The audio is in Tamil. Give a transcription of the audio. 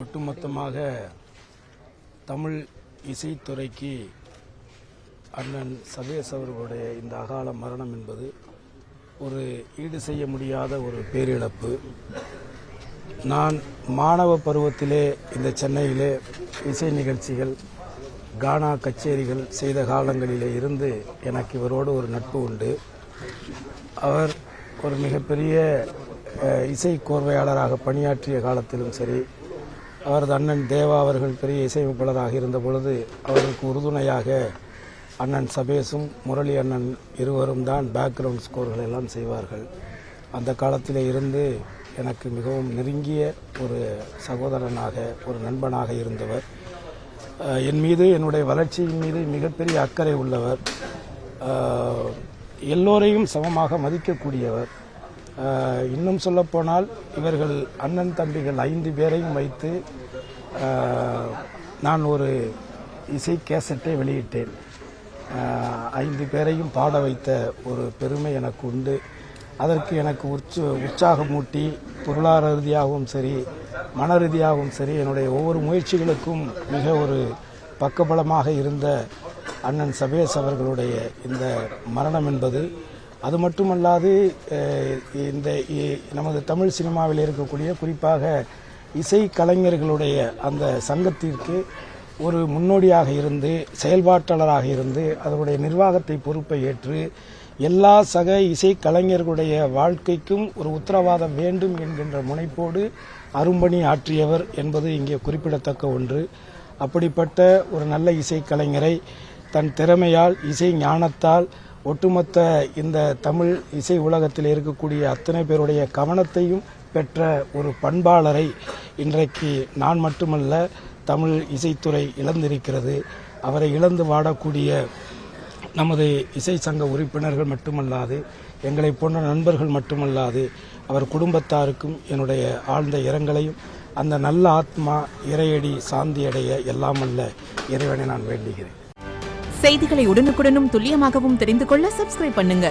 ஒட்டுமொத்தமாக தமிழ் இசைத்துறைக்கு அண்ணன் சபேஷ் அவர்களுடைய இந்த அகால மரணம் என்பது ஒரு ஈடு செய்ய முடியாத ஒரு பேரிழப்பு. நான் மாணவ பருவத்திலே இந்த சென்னையிலே இசை நிகழ்ச்சிகள், கானா கச்சேரிகள் செய்த காலங்களிலே இருந்து எனக்கு இவரோடு ஒரு நட்பு உண்டு. அவர் ஒரு மிகப்பெரிய இசை கோர்வையாளராக பணியாற்றிய காலத்திலும் சரி, அவரது அண்ணன் தேவா அவர்கள் பெரிய இசையமைப்பாளராக இருந்த பொழுது அவருக்கு உறுதுணையாக அண்ணன் சபேஷும் முரளி அண்ணன் இருவரும் தான் பேக்ரவுண்ட் ஸ்கோர்கள் எல்லாம் செய்வார்கள். அந்த காலத்திலே இருந்து எனக்கு மிகவும் நெருங்கிய ஒரு சகோதரனாக, ஒரு நண்பனாக இருந்தவர். என் மீது, என்னுடைய வளர்ச்சியின் மீது மிகப்பெரிய அக்கறை உள்ளவர். எல்லோரையும் சமமாக மதிக்கக்கூடியவர். இன்னும் சொல்லப்போனால் இவர்கள் அண்ணன் தம்பிகள் 5 பேரையும் வைத்து நான் ஒரு இசை கேசட்டை வெளியிட்டேன். 5 பேரையும் பாட வைத்த ஒரு பெருமை எனக்கு உண்டு. அதற்கு எனக்கு உற்சாகமூட்டி, பொருளாதார ரீதியாகவும் சரி, மன ரீதியாகவும் சரி, என்னுடைய ஒவ்வொரு முயற்சிகளுக்கும் மிக ஒரு பக்கபலமாக இருந்த அண்ணன் சபேஷ் அவர்களுடைய இந்த மரணம் என்பது, அது மட்டுமல்லாது இந்த நமது தமிழ் சினிமாவில் இருக்கக்கூடிய குறிப்பாக இசை கலைஞர்களுடைய அந்த சங்கத்திற்கு ஒரு முன்னோடியாக இருந்து, செயல்பாட்டாளராக இருந்து, அதனுடைய நிர்வாகத்தை பொறுப்பை ஏற்று எல்லா சக இசை கலைஞர்களுடைய வாழ்க்கைக்கும் ஒரு உத்தரவாதம் வேண்டும் என்கின்ற முனைப்போடு அரும்பணி ஆற்றியவர் என்பது இங்கே குறிப்பிடத்தக்க ஒன்று. அப்படிப்பட்ட ஒரு நல்ல இசை கலைஞரை தன் திறமையால், இசை ஞானத்தால் ஒட்டுமொத்த இந்த தமிழ் இசை உலகத்தில் இருக்கக்கூடிய அத்தனை பேருடைய கவனத்தையும் பெற்ற ஒரு பண்பாளரை இன்றைக்கு நான் மட்டுமல்ல, தமிழ் இசைத்துறை இழந்திருக்கிறது. அவரை இழந்து வாடக்கூடிய நமது இசை சங்க உறுப்பினர்கள் மட்டுமல்லாது, எங்களை போன்ற நண்பர்கள் மட்டுமல்லாது, அவர் குடும்பத்தாருக்கும் என்னுடைய ஆழ்ந்த இரங்கலையும், அந்த நல்ல ஆத்மா இறையடி சாந்தியடைய எல்லாம் அல்ல இறைவனை நான் வேண்டுகிறேன். செய்திகளை உடனுக்குடனும் துல்லியமாகவும் தெரிந்து கொள்ள சப்ஸ்கிரைப் பண்ணுங்க.